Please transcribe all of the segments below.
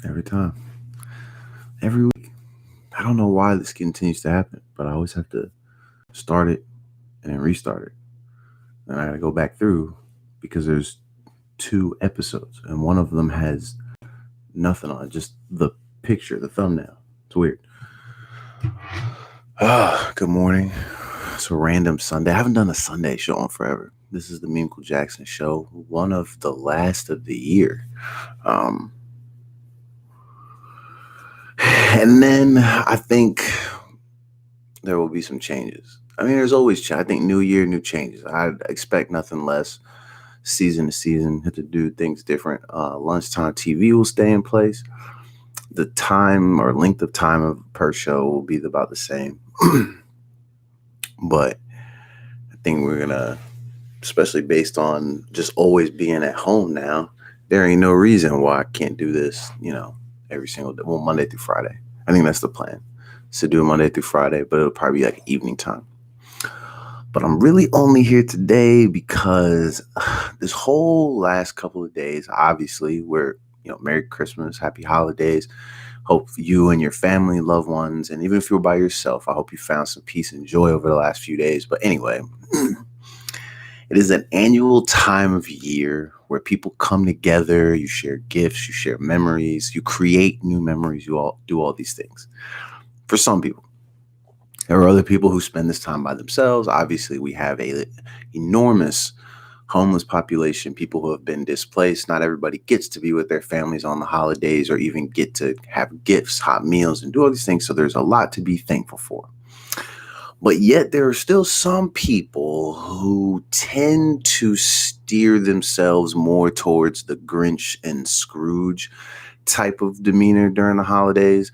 every time, every week. I don't know why this continues to happen, but I always have to start it and then restart it. And I got to go back through because there's two episodes, and one of them has nothing on it, just the picture, the thumbnail. It's weird. Good morning. It's a random Sunday. I haven't done a Sunday show in forever. This is the Meme Cool Jackson show, one of the last of the year. Um, and then I think there will be some changes. I mean, there's always I think new year, new changes. I expect nothing less. Season to season, have to do things different. Lunchtime TV will stay in place. The time or length of time of per show will be about the same. But I think we're gonna, especially based on just always being at home now, there ain't no reason why I can't do this, every single day. Well, Monday through Friday. I think that's the plan. So do it Monday through Friday, but it'll probably be like evening time. But I'm really only here today because this whole last couple of days, obviously, we're, Merry Christmas, Happy Holidays. Hope you and your family, loved ones, and even if you're by yourself, I hope you found some peace and joy over the last few days. But anyway, it is an annual time of year where people come together, you share gifts, you share memories, you create new memories, you all do all these things. For some people. There are other people who spend this time by themselves. Obviously, we have a enormous homeless population, people who have been displaced. Not everybody gets to be with their families on the holidays or even get to have gifts, hot meals, and do all these things. So there's a lot to be thankful for. But yet there are still some people who tend to steer themselves more towards the Grinch and Scrooge type of demeanor during the holidays.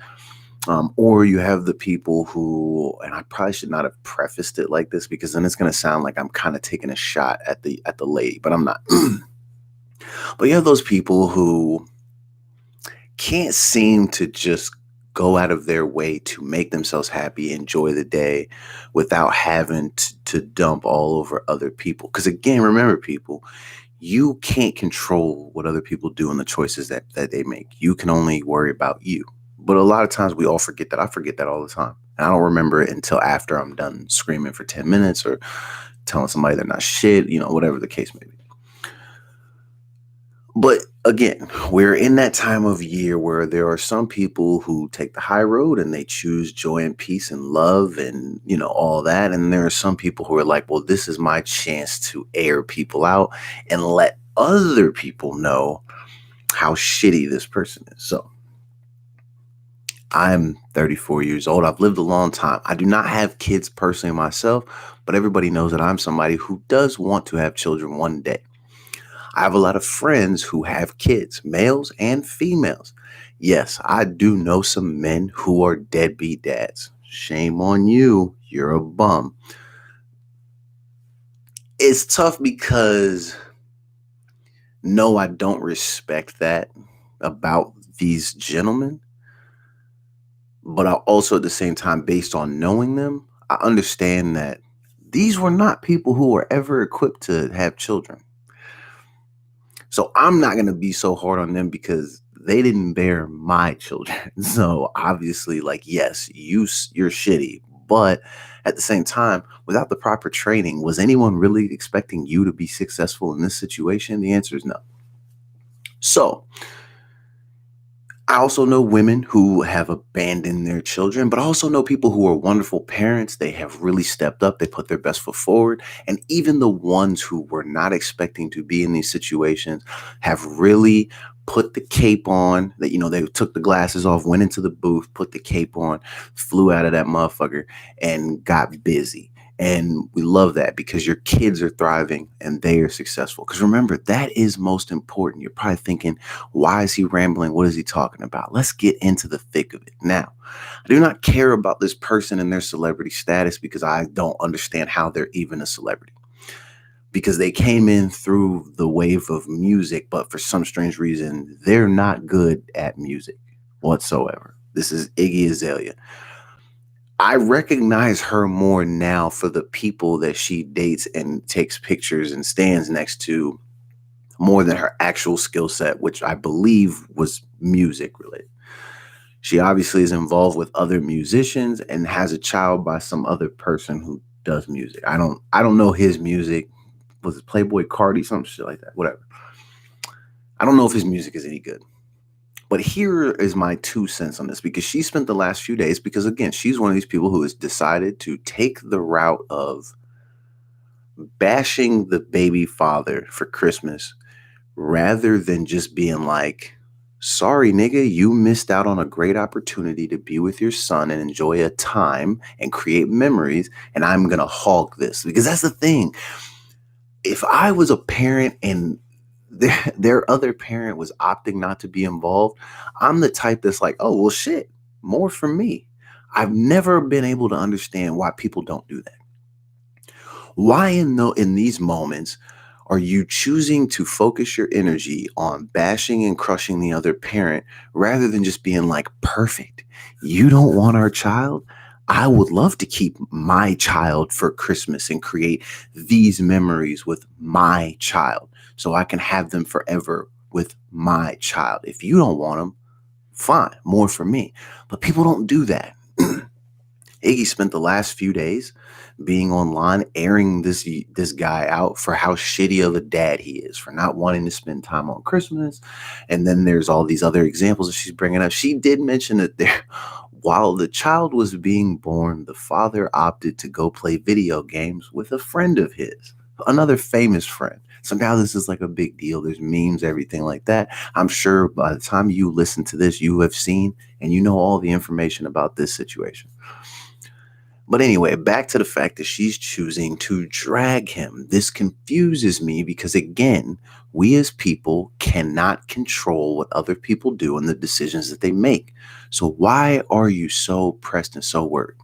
Or you have the people who, and I probably should not have prefaced it like this because then it's going to sound like I'm kind of taking a shot at the lady, but I'm not. But you have those people who can't seem to just go out of their way to make themselves happy, enjoy the day without having to dump all over other people. Because again, remember people, you can't control what other people do and the choices that they make. You can only worry about you. But a lot of times we all forget that. I forget that all the time. And I don't remember it until after I'm done screaming for 10 minutes or telling somebody they're not shit, whatever the case may be. But again, we're in that time of year where there are some people who take the high road and they choose joy and peace and love and, all that. And there are some people who are like, well, this is my chance to air people out and let other people know how shitty this person is. So I'm 34 years old. I've lived a long time. I do not have kids personally myself, but everybody knows that I'm somebody who does want to have children one day. I have a lot of friends who have kids, males and females. Yes, I do know some men who are deadbeat dads. Shame on you. You're a bum. It's tough because no, I don't respect that about these gentlemen. But I also, at the same time, based on knowing them, I understand that these were not people who were ever equipped to have children. So I'm not going to be so hard on them because they didn't bear my children. So obviously, yes, you're shitty. But at the same time, without the proper training, was anyone really expecting you to be successful in this situation? The answer is no. So I also know women who have abandoned their children, but I also know people who are wonderful parents. They have really stepped up. They put their best foot forward. And even the ones who were not expecting to be in these situations have really put the cape on, that, they took the glasses off, went into the booth, put the cape on, flew out of that motherfucker and got busy. And we love that because your kids are thriving and they are successful. Because remember, that is most important. You're probably thinking, why is he rambling? What is he talking about? Let's get into the thick of it. Now, I do not care about this person and their celebrity status because I don't understand how they're even a celebrity. Because they came in through the wave of music, but for some strange reason, they're not good at music whatsoever. This is Iggy Azalea. I recognize her more now for the people that she dates and takes pictures and stands next to more than her actual skill set, which I believe was music related. She obviously is involved with other musicians and has a child by some other person who does music. I don't know his music. Was it Playboy Carti, some shit like that? Whatever. I don't know if his music is any good. But here is my 2 cents on this, because she spent the last few days, because again, she's one of these people who has decided to take the route of bashing the baby father for Christmas rather than just being like, sorry, nigga, you missed out on a great opportunity to be with your son and enjoy a time and create memories. And I'm going to hog this, because that's the thing. If I was a parent and their other parent was opting not to be involved, I'm the type that's like, oh, well, shit, more for me. I've never been able to understand why people don't do that. Why in these moments are you choosing to focus your energy on bashing and crushing the other parent rather than just being like, perfect, you don't want our child? I would love to keep my child for Christmas and create these memories with my child so I can have them forever with my child. If you don't want them, fine, more for me. But people don't do that. Iggy spent the last few days being online, airing this guy out for how shitty of a dad he is, for not wanting to spend time on Christmas. And then there's all these other examples that she's bringing up. She did mention that while the child was being born, the father opted to go play video games with a friend of his, another famous friend. So now this is like a big deal. There's memes, everything like that. I'm sure by the time you listen to this, you have seen and you know all the information about this situation. But anyway, back to the fact that she's choosing to drag him. This confuses me because, again, we as people cannot control what other people do and the decisions that they make. So why are you so pressed and so worried?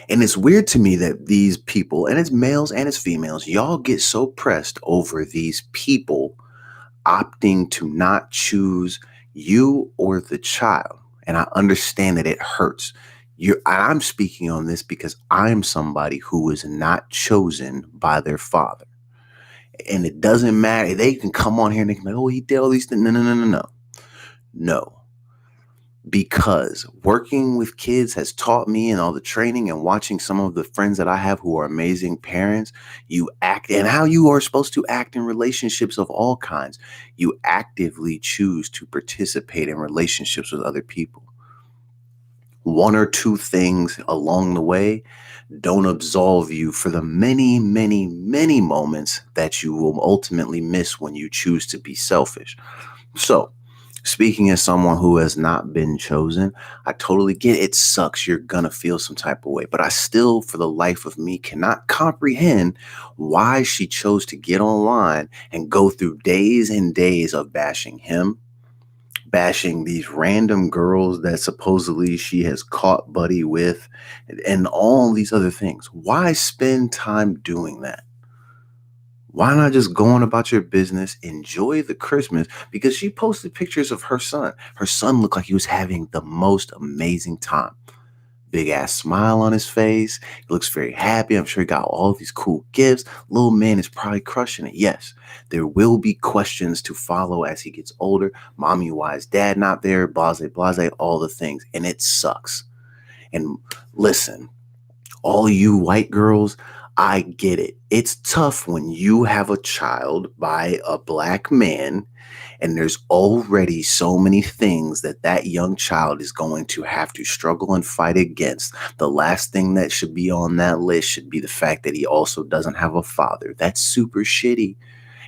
And it's weird to me that these people, and it's males and it's females, y'all get so pressed over these people opting to not choose you or the child. And I understand that it hurts. I'm speaking on this because I'm somebody who is not chosen by their father. And it doesn't matter. They can come on here and they can be like, oh, he did all these things. No, no, no, no, no. No. Because working with kids has taught me, and all the training and watching some of the friends that I have who are amazing parents, you act and how you are supposed to act in relationships of all kinds. You actively choose to participate in relationships with other people. One or two things along the way don't absolve you for the many, many, many moments that you will ultimately miss when you choose to be selfish. So, speaking as someone who has not been chosen, I totally get it. It sucks. You're going to feel some type of way. But I still, for the life of me, cannot comprehend why she chose to get online and go through days and days of bashing him, bashing these random girls that supposedly she has caught buddy with, and all these other things. Why spend time doing that? Why not just go on about your business, enjoy the Christmas? Because she posted pictures of her son. Her son looked like he was having the most amazing time. Big ass smile on his face. He looks very happy. I'm sure he got all these cool gifts. Little man is probably crushing it. Yes, there will be questions to follow as he gets older. Mommy, why is dad not there? Blase, blase, all the things. And it sucks. And listen, all you white girls, I get it. It's tough when you have a child by a black man and there's already so many things that young child is going to have to struggle and fight against. The last thing that should be on that list should be the fact that he also doesn't have a father. That's super shitty.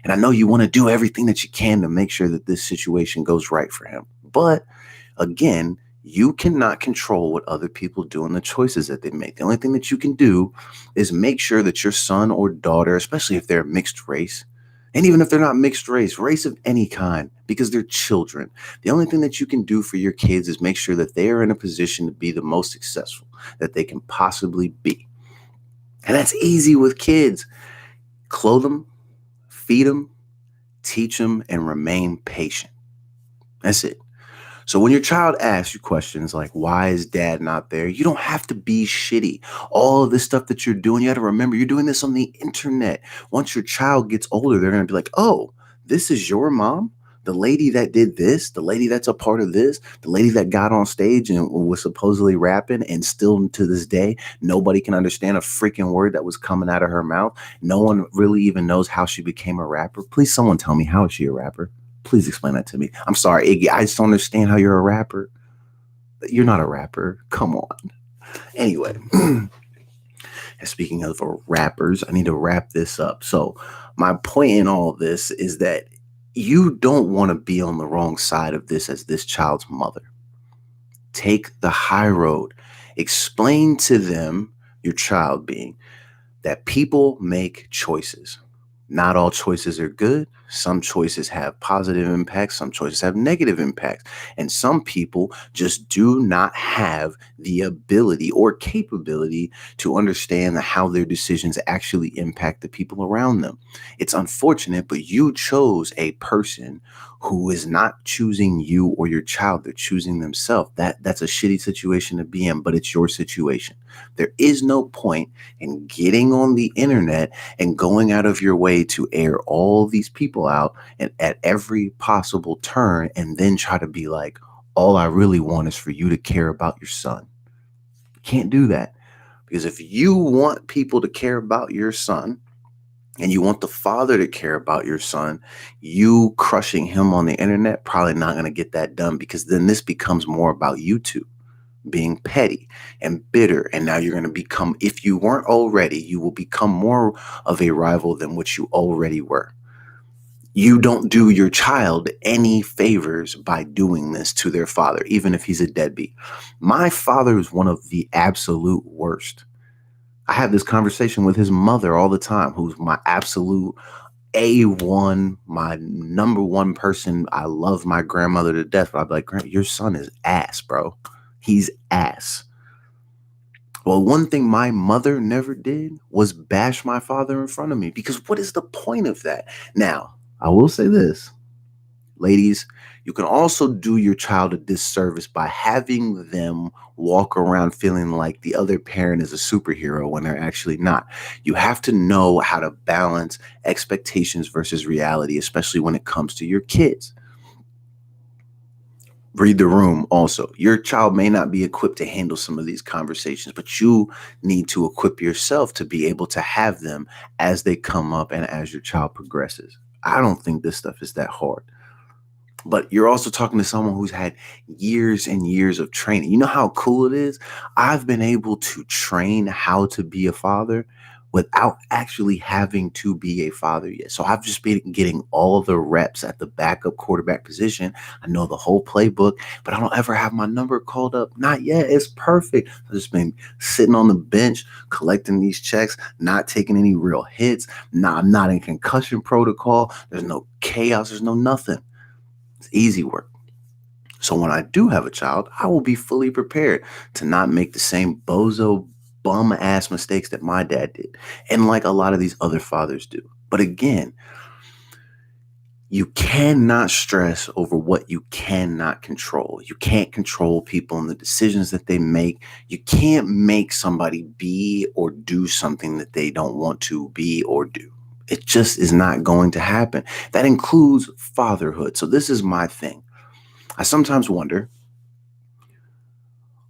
And I know you want to do everything that you can to make sure that this situation goes right for him. But again, you cannot control what other people do and the choices that they make. The only thing that you can do is make sure that your son or daughter, especially if they're mixed race, and even if they're not mixed race of any kind, because they're children, the only thing that you can do for your kids is make sure that they are in a position to be the most successful that they can possibly be. And that's easy with kids. Clothe them, feed them, teach them, and remain patient. That's it. So when your child asks you questions like, why is dad not there? You don't have to be shitty. All of this stuff that you're doing, you got to remember you're doing this on the internet. Once your child gets older, they're going to be like, oh, this is your mom? The lady that did this, the lady that's a part of this, the lady that got on stage and was supposedly rapping, and still to this day, nobody can understand a freaking word that was coming out of her mouth. No one really even knows how she became a rapper. Please, someone tell me, how is she a rapper? Please explain that to me. I'm sorry, Iggy. I just don't understand how you're a rapper. You're not a rapper. Come on. Anyway, speaking of rappers, I need to wrap this up. So my point in all this is that you don't want to be on the wrong side of this as this child's mother. Take the high road. Explain to them, your child being, that people make choices. Not all choices are good. Some choices have positive impacts. Some choices have negative impacts. And some people just do not have the ability or capability to understand how their decisions actually impact the people around them. It's unfortunate, but you chose a person who is not choosing you or your child. They're choosing themselves. That's a shitty situation to be in, but it's your situation. There is no point in getting on the internet and going out of your way to air all these people out and at every possible turn, and then try to be like, all I really want is for you to care about your son. You can't do that, because if you want people to care about your son and you want the father to care about your son, you crushing him on the internet probably not going to get that done, because then this becomes more about you two being petty and bitter. And now you're going to become, if you weren't already, you will become more of a rival than what you already were. You don't do your child any favors by doing this to their father, even if he's a deadbeat. My father is one of the absolute worst. I have this conversation with his mother all the time, who's my absolute A1, my number one person. I love my grandmother to death, but I'd be like, your son is ass, bro. He's ass. Well, one thing my mother never did was bash my father in front of me, because what is the point of that? Now, I will say this, ladies, you can also do your child a disservice by having them walk around feeling like the other parent is a superhero when they're actually not. You have to know how to balance expectations versus reality, especially when it comes to your kids. Read the room also. Your child may not be equipped to handle some of these conversations, but you need to equip yourself to be able to have them as they come up and as your child progresses. I don't think this stuff is that hard. But you're also talking to someone who's had years and years of training. You know how cool it is? I've been able to train how to be a father without actually having to be a father yet. So I've just been getting all of the reps at the backup quarterback position. I know the whole playbook, but I don't ever have my number called up. Not yet. It's perfect. I've just been sitting on the bench, collecting these checks, not taking any real hits. I'm not in concussion protocol. There's no chaos. There's no nothing. It's easy work. So when I do have a child, I will be fully prepared to not make the same bozo bum ass mistakes that my dad did, and like a lot of these other fathers do. But again, you cannot stress over what you cannot control. You can't control people and the decisions that they make. You can't make somebody be or do something that they don't want to be or do. It just is not going to happen. That includes fatherhood. So this is my thing. I sometimes wonder,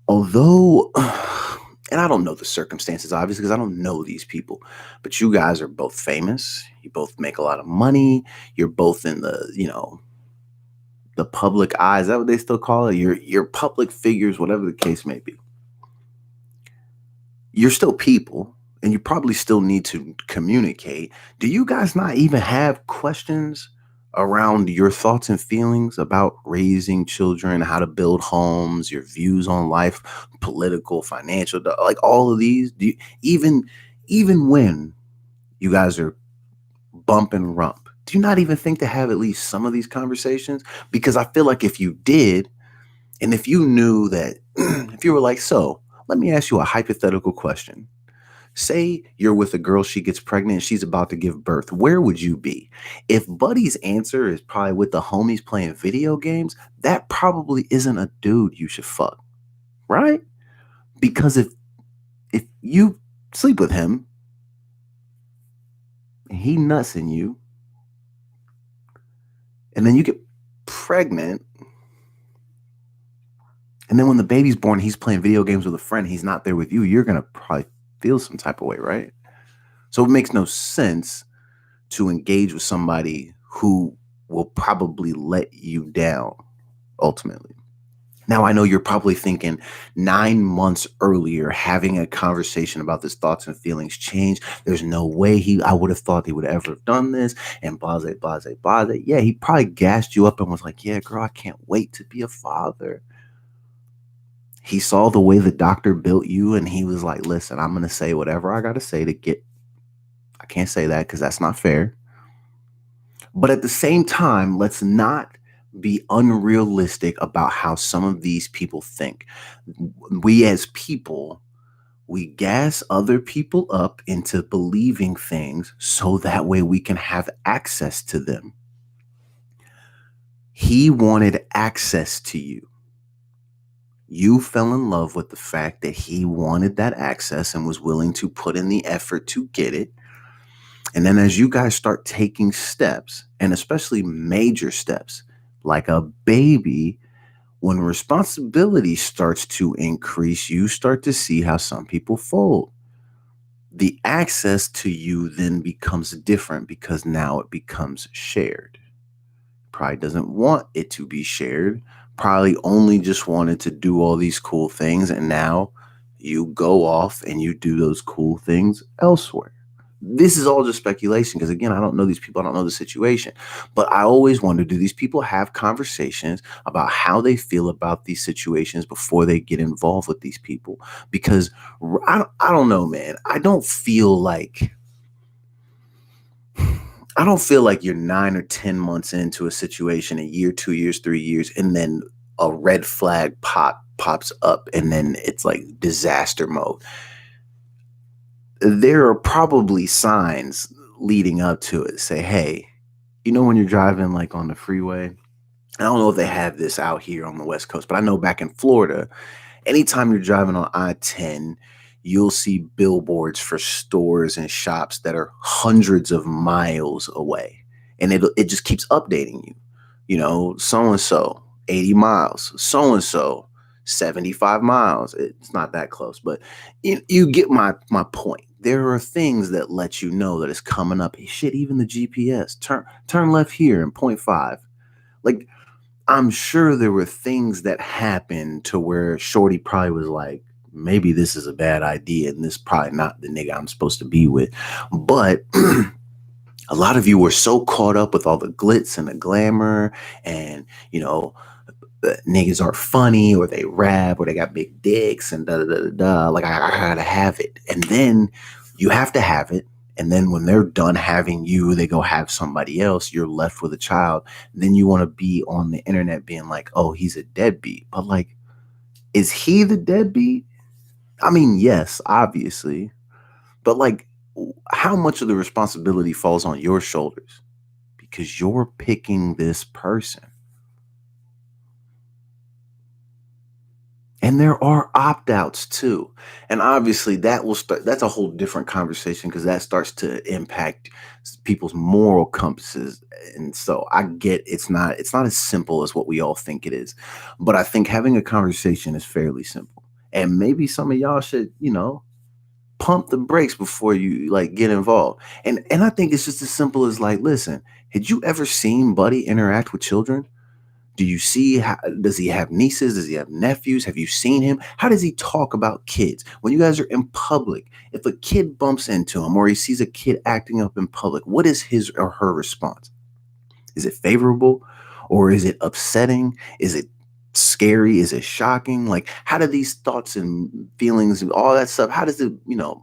although, and I don't know the circumstances, obviously, because I don't know these people, but you guys are both famous. You both make a lot of money. You're both in the, the public eye. Is that what they still call it? You're public figures, whatever the case may be. You're still people, and you probably still need to communicate. Do you guys not even have questions around your thoughts and feelings about raising children, how to build homes, your views on life, political, financial, like all of these? Do you, even when you guys are bump and rump, do you not even think to have at least some of these conversations? Because I feel like if you did, and if you knew that, if you were like, so let me ask you a hypothetical question. Say you're with a girl, she gets pregnant, she's about to give birth. Where would you be? If Buddy's answer is probably with the homies playing video games, that probably isn't a dude you should fuck, right? Because if you sleep with him and he nuts in you, and then you get pregnant, and then when the baby's born, he's playing video games with a friend, he's not there with you, you're gonna probably feel some type of way, right? So it makes no sense to engage with somebody who will probably let you down ultimately. Now, I know you're probably thinking 9 months earlier, having a conversation about his thoughts and feelings changed. There's no way I would have thought he would ever have done this and blase, blase, blase. Yeah, he probably gassed you up and was like, yeah, girl, I can't wait to be a father. He saw the way the doctor built you and he was like, listen, I'm going to say whatever I got to say to get, I can't say that because that's not fair. But at the same time, let's not be unrealistic about how some of these people think. We as people, we gas other people up into believing things so that way we can have access to them. He wanted access to you. You fell in love with the fact that he wanted that access and was willing to put in the effort to get it. And then as you guys start taking steps, and especially major steps, like a baby, when responsibility starts to increase, you start to see how some people fold. The access to you then becomes different because now it becomes shared. Probably doesn't want it to be shared. Probably only just wanted to do all these cool things. And now you go off and you do those cool things elsewhere. This is all just speculation because, again, I don't know these people. I don't know the situation. But I always wonder, do these people have conversations about how they feel about these situations before they get involved with these people? Because I don't know, man. I don't feel like you're 9 or 10 months into a situation, a year, 2 years, 3 years, and then a red flag pops up and then it's like disaster mode. There are probably signs leading up to it. Say, hey, when you're driving like on the freeway, I don't know if they have this out here on the West Coast, but I know back in Florida, anytime you're driving on I-10, you'll see billboards for stores and shops that are hundreds of miles away. And it just keeps updating you. So-and-so, 80 miles, so-and-so, 75 miles. It's not that close, but you get my point. There are things that let you know that it's coming up. Hey, shit, even the GPS, turn left here in 0.5. Like, I'm sure there were things that happened to where Shorty probably was like, maybe this is a bad idea and this is probably not the nigga I'm supposed to be with. But a lot of you were so caught up with all the glitz and the glamour and, niggas are funny or they rap or they got big dicks and da da da da. Like, I gotta have it. And then you have to have it. And then when they're done having you, they go have somebody else. You're left with a child. Then you want to be on the internet being like, oh, he's a deadbeat. But like, is he the deadbeat? I mean, yes, obviously. But like, how much of the responsibility falls on your shoulders? Because you're picking this person. And there are opt-outs too. And obviously that's a whole different conversation because that starts to impact people's moral compasses. And so I get it's not as simple as what we all think it is. But I think having a conversation is fairly simple. And maybe some of y'all should, pump the brakes before you like get involved. And I think it's just as simple as like, listen, had you ever seen Buddy interact with children? Do you see does he have nieces? Does he have nephews? Have you seen him? How does he talk about kids? When you guys are in public, if a kid bumps into him or he sees a kid acting up in public, what is his or her response? Is it favorable or is it upsetting? Is it scary? Is it shocking? Like, how do these thoughts and feelings and all that stuff, how does it,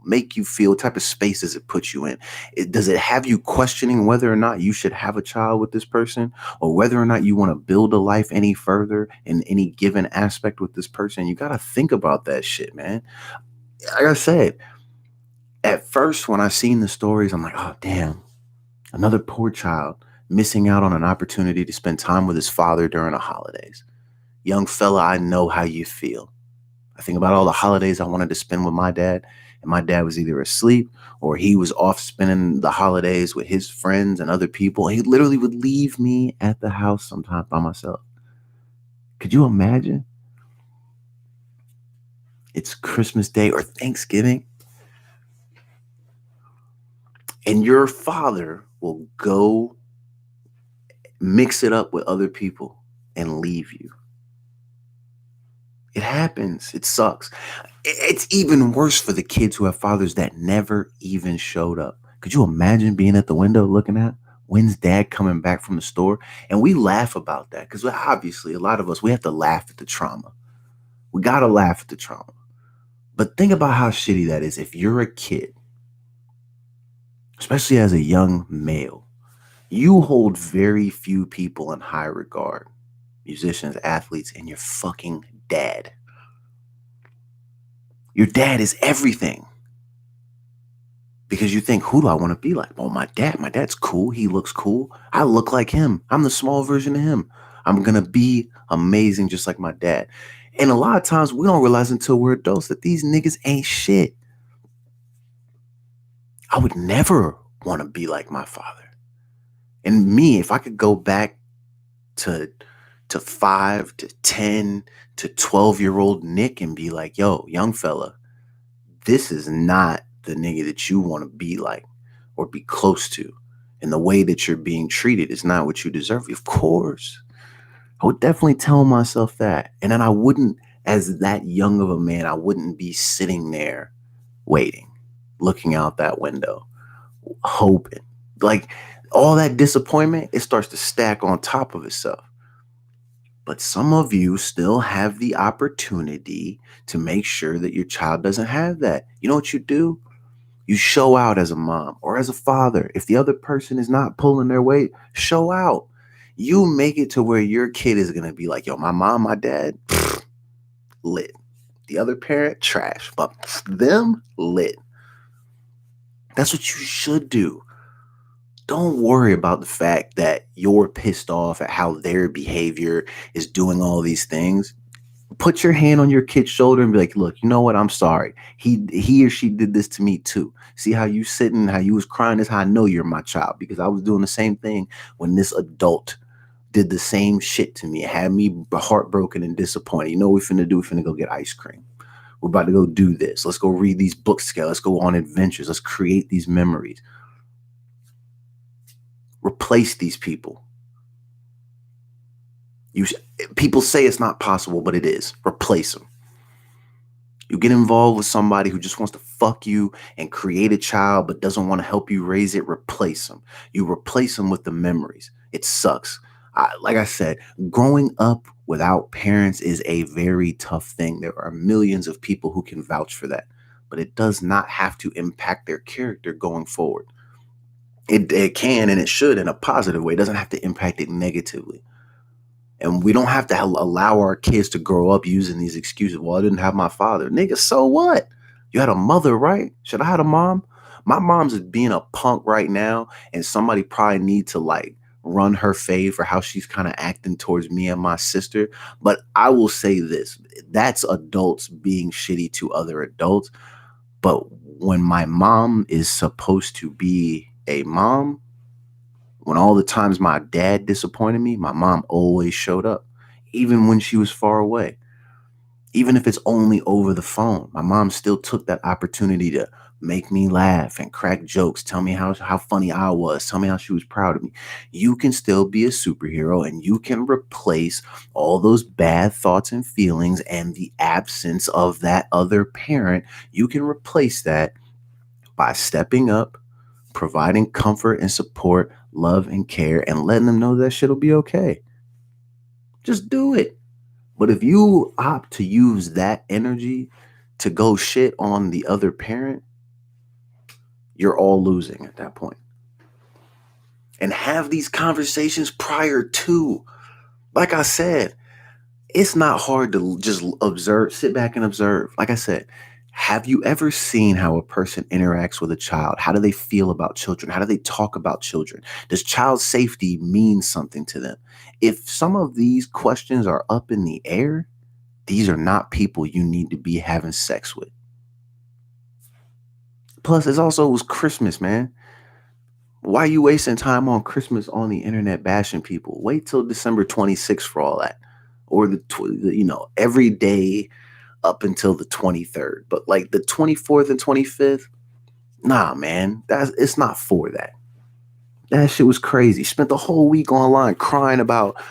make you feel? What type of space does it put you in? Does it have you questioning whether or not you should have a child with this person or whether or not you want to build a life any further in any given aspect with this person? You got to think about that shit, man. Like I said, At first, when I seen the stories, I'm like, oh, damn, another poor child missing out on an opportunity to spend time with his father during the holidays. Young fella, I know how you feel. I think about all the holidays I wanted to spend with my dad, and my dad was either asleep or he was off spending the holidays with his friends and other people. He literally would leave me at the house sometimes by myself. Could you imagine? It's Christmas Day or Thanksgiving, and your father will go mix it up with other people and leave you. It happens. It sucks. It's even worse for the kids who have fathers that never even showed up. Could you imagine being at the window looking at when's dad coming back from the store? And we laugh about that because obviously a lot of us, we have to laugh at the trauma. We got to laugh at the trauma. But think about how shitty that is if you're a kid, especially as a young male. You hold very few people in high regard, musicians, athletes, and your fucking dad. Your dad is everything. Because you think, who do I want to be like? Oh, my dad. My dad's cool. He looks cool. I look like him. I'm the small version of him. I'm going to be amazing just like my dad. And a lot of times we don't realize until we're adults that these niggas ain't shit. I would never want to be like my father. And me, if I could go back to 5 to 10 to 12-year-old Nick and be like, yo, young fella, this is not the nigga that you want to be like or be close to. And the way that you're being treated is not what you deserve. Of course. I would definitely tell myself that. And then I wouldn't, as that young of a man, I wouldn't be sitting there waiting, looking out that window, hoping. Like all that disappointment, it starts to stack on top of itself. But some of you still have the opportunity to make sure that your child doesn't have that. You know what you do? You show out as a mom or as a father. If the other person is not pulling their weight, show out. You make it to where your kid is going to be like, yo, my mom, my dad, lit. The other parent, trash. But them, lit. That's what you should do. Don't worry about the fact that you're pissed off at how their behavior is doing all these things. Put your hand on your kid's shoulder and be like, look, you know what? I'm sorry. He or she did this to me too. See how you sitting, how you was crying? This is how I know you're my child, because I was doing the same thing when this adult did the same shit to me. It had me heartbroken and disappointed. You know what we finna do? We finna go get ice cream. We're about to go do this. Let's go read these books together. Let's go on adventures. Let's create these memories. Replace these people. People say it's not possible, but it is. Replace them. You get involved with somebody who just wants to fuck you and create a child but doesn't want to help you raise it. Replace them. You replace them with the memories. It sucks. Like I said, growing up without parents is a very tough thing. There are millions of people who can vouch for that, but it does not have to impact their character going forward. It can and it should in a positive way. It doesn't have to impact it negatively. And we don't have to allow our kids to grow up using these excuses. Well, I didn't have my father. Nigga, so what? You had a mother, right? Should I have a mom? My mom's being a punk right now, and somebody probably need to like run her fade for how she's kind of acting towards me and my sister. But I will say this, that's adults being shitty to other adults. But when my mom is supposed to be a mom, when all the times my dad disappointed me, my mom always showed up, even when she was far away. Even if it's only over the phone, my mom still took that opportunity to make me laugh and crack jokes, tell me how funny I was, tell me how she was proud of me. You can still be a superhero, and you can replace all those bad thoughts and feelings and the absence of that other parent. You can replace that by stepping up, providing comfort and support, love and care, and letting them know that shit'll be okay. Just do it. But if you opt to use that energy to go shit on the other parent, you're all losing at that point. And have these conversations prior to. Like I said, it's not hard to just observe, sit back and observe. Like I said, Have you ever seen how a person interacts with a child? How do they feel about children? How do they talk about children? Does child safety mean something to them? If some of these questions are up in the air, these are not people you need to be having sex with. Plus, it was Christmas, man. Why are you wasting time on Christmas on the internet bashing people? Wait till December 26th for all that. Or every day up until the 23rd. But like the 24th and 25th, nah, man, it's not for that. That shit was crazy. Spent the whole week online crying about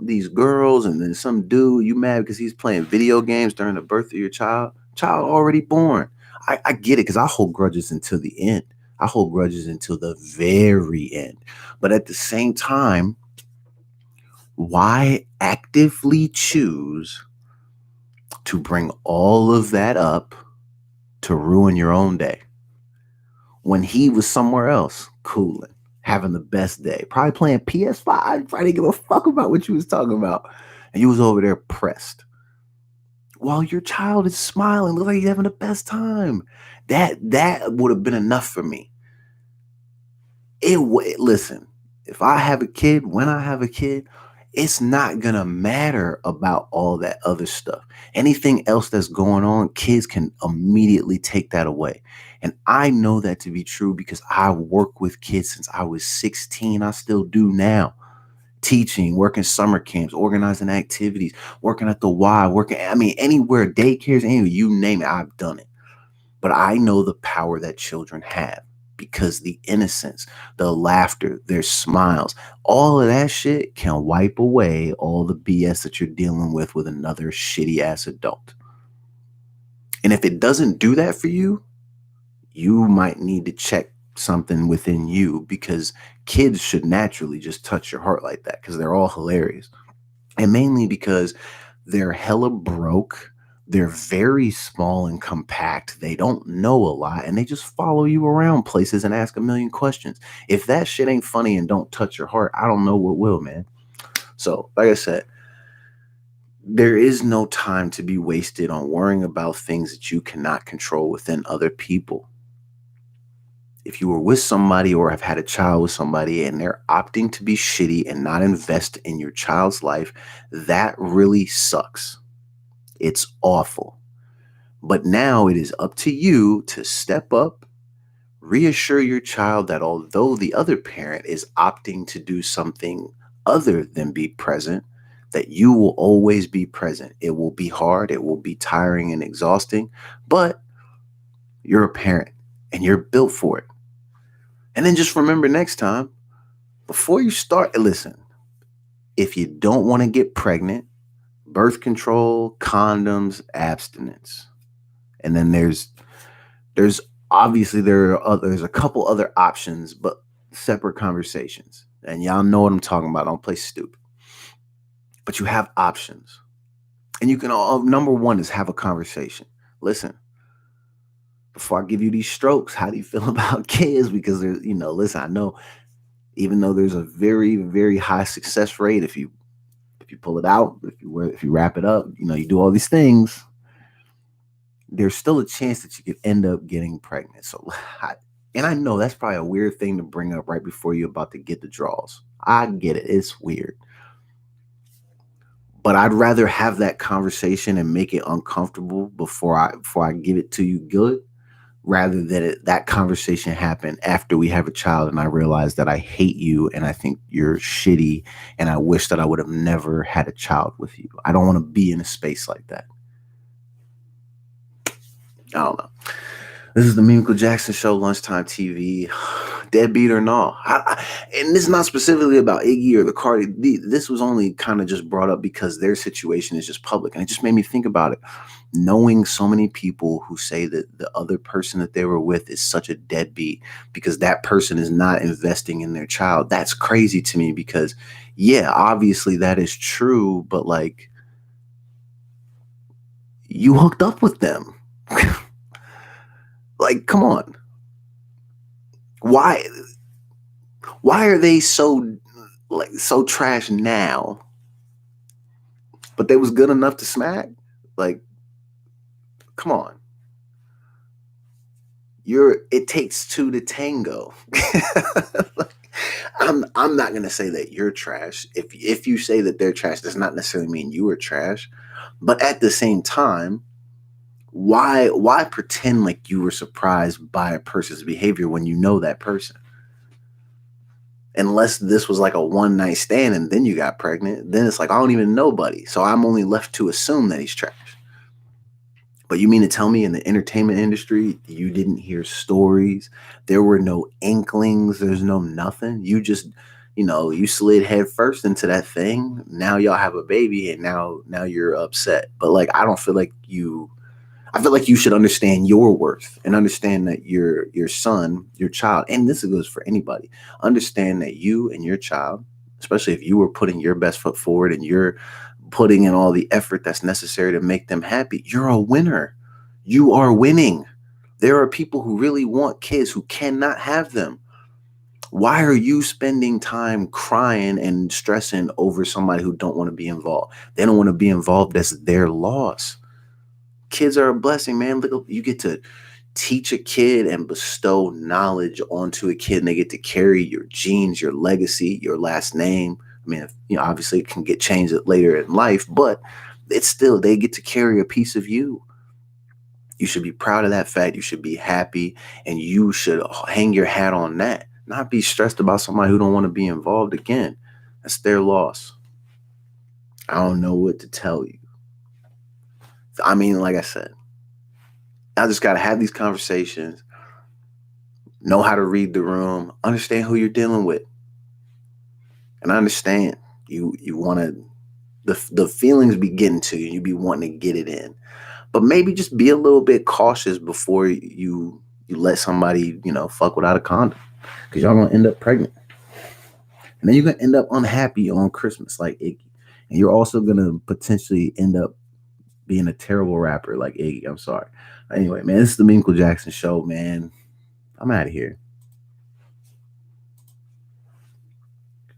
these girls, and then some dude you mad because he's playing video games during the birth of your child. Child already born. I get it because I hold grudges until the end. I hold grudges until the very end. But at the same time, why actively choose to bring all of that up to ruin your own day when he was somewhere else cooling, having the best day, probably playing PS5, probably didn't give a fuck about what you was talking about, and you was over there pressed while your child is smiling, look like he's having the best time. That would have been enough for me. Listen, if I have a kid, when I have a kid, it's not gonna matter about all that other stuff. Anything else that's going on, kids can immediately take that away. And I know that to be true because I work with kids since I was 16. I still do now. Teaching, working summer camps, organizing activities, working at the Y, anywhere, daycares, anywhere, you name it, I've done it. But I know the power that children have because the innocence, the laughter, their smiles, all of that shit can wipe away all the BS that you're dealing with another shitty ass adult. And if it doesn't do that for you, you might need to check something within you because kids should naturally just touch your heart like that because they're all hilarious. And mainly because they're hella broke. They're very small and compact. They don't know a lot and they just follow you around places and ask a million questions. If that shit ain't funny and don't touch your heart, I don't know what will, man. So, like I said, there is no time to be wasted on worrying about things that you cannot control within other people. If you were with somebody or have had a child with somebody and they're opting to be shitty and not invest in your child's life, that really sucks. It's awful. But now it is up to you to step up, reassure your child that although the other parent is opting to do something other than be present, that you will always be present. It will be hard, it will be tiring and exhausting, but you're a parent and you're built for it. And then just remember next time, before you start, listen, if you don't want to get pregnant, birth control, condoms, abstinence. And then there's obviously there's a couple other options, but separate conversations. And y'all know what I'm talking about. Don't play stupid. But you have options. And you can number one is have a conversation. Listen, before I give you these strokes, how do you feel about kids? Because there's, listen, I know even though there's a very, very high success rate, if you pull it out, if you wrap it up, you do all these things, there's still a chance that you could end up getting pregnant. So, and I know that's probably a weird thing to bring up right before you're about to get the draws. I get it. It's weird. But I'd rather have that conversation and make it uncomfortable before I give it to you good, rather than that conversation happen after we have a child and I realize that I hate you and I think you're shitty and I wish that I would have never had a child with you. I don't want to be in a space like that. I don't know. This is the Mimical Jackson Show, Lunchtime TV. Deadbeat or no. And this is not specifically about Iggy or the Carti. This was only kind of just brought up because their situation is just public. And it just made me think about it. Knowing so many people who say that the other person that they were with is such a deadbeat because that person is not investing in their child. That's crazy to me because, yeah, obviously that is true. But like, you hooked up with them. Like, come on. Why are they so trash now? But they was good enough to smack? Like, come on. it takes two to tango. I'm not gonna say that you're trash. If you say that they're trash, does not necessarily mean you are trash. But at the same time, why pretend like you were surprised by a person's behavior when you know that person? Unless this was like a one night stand and then you got pregnant, then it's like I don't even know buddy. So I'm only left to assume that he's trash. But you mean to tell me in the entertainment industry, you didn't hear stories? There were no inklings. There's no nothing. You just, you slid head first into that thing. Now y'all have a baby, and now you're upset. But like, I don't feel like you. I feel like you should understand your worth and understand that your son, your child, and this goes for anybody. Understand that you and your child, especially if you were putting your best foot forward and you're putting in all the effort that's necessary to make them happy, you're a winner. You are winning. There are people who really want kids who cannot have them. Why are you spending time crying and stressing over somebody who don't want to be involved? They don't want to be involved. That's their loss. Kids are a blessing, man. Look, you get to teach a kid and bestow knowledge onto a kid, and they get to carry your genes, your legacy, your last name. I mean, obviously it can get changed later in life, but it's still, they get to carry a piece of you. You should be proud of that fact. You should be happy, and you should hang your hat on that. Not be stressed about somebody who don't want to be involved again. That's their loss. I don't know what to tell you. I mean, like I said, I just got to have these conversations, know how to read the room, understand who you're dealing with. And I understand you want to, the feelings be getting to you, you be wanting to get it in. But maybe just be a little bit cautious before you let somebody, fuck without a condom. Because y'all going to end up pregnant. And then you're going to end up unhappy on Christmas like Iggy. And you're also going to potentially end up being a terrible rapper like Iggy. I'm sorry. Anyway, man, this is the Minkle Jackson Show, man. I'm out of here.